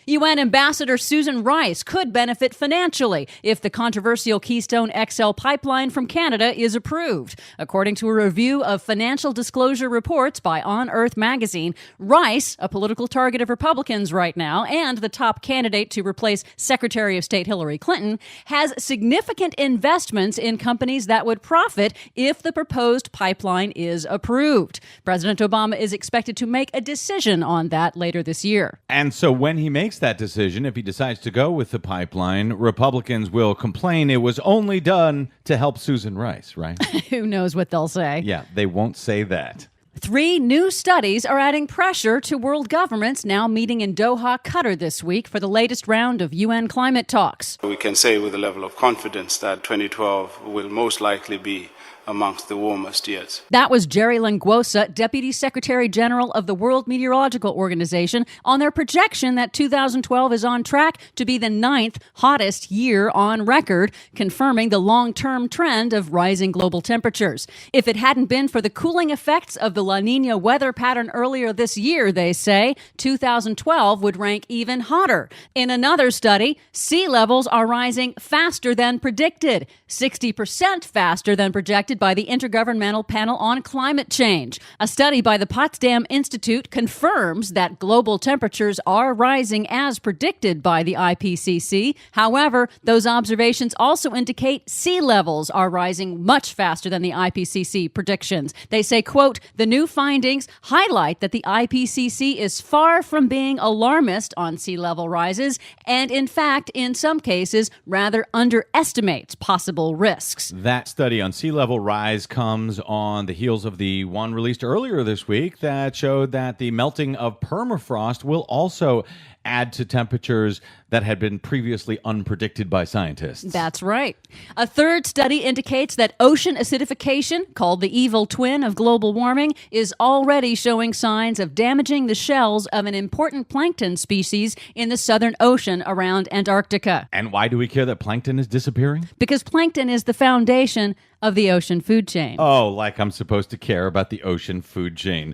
UN Ambassador Susan Rice could benefit financially if the controversial Keystone XL pipeline from Canada is approved. According to a review of financial disclosure reports by On Earth magazine, Rice, a political target of Republicans right now and the top candidate to replace Secretary of State Hillary Clinton, has significant investments in companies that would profit if the proposed pipeline is approved. President Obama is expected to make a decision on that later this year. And so when he makes that decision, if he decides to go with the pipeline, Republicans will complain it was only done to help Susan Rice, right? Who knows what they'll say? Yeah, they won't say that. 3 new studies are adding pressure to world governments now meeting in Doha, Qatar this week for the latest round of UN climate talks. We can say with a level of confidence that 2012 will most likely be amongst the warmest years. That was Jerry Languosa, Deputy Secretary General of the World Meteorological Organization, on their projection that 2012 is on track to be the 9th hottest year on record, confirming the long-term trend of rising global temperatures. If it hadn't been for the cooling effects of the La Nina weather pattern earlier this year, they say, 2012 would rank even hotter. In another study, sea levels are rising faster than predicted, 60% faster than projected by the Intergovernmental Panel on Climate Change. A study by the Potsdam Institute confirms that global temperatures are rising as predicted by the IPCC. However, those observations also indicate sea levels are rising much faster than the IPCC predictions. They say, quote, the new findings highlight that the IPCC is far from being alarmist on sea level rises and, in fact, in some cases, rather underestimates possible risks. That study on sea level rise comes on the heels of the one released earlier this week that showed that the melting of permafrost will also add to temperatures that had been previously unpredicted by scientists. That's right. A third study indicates that ocean acidification, called the evil twin of global warming, is already showing signs of damaging the shells of an important plankton species in the Southern Ocean around Antarctica. And why do we care that plankton is disappearing? Because plankton is the foundation of the ocean food chain. Oh, like I'm supposed to care about the ocean food chain.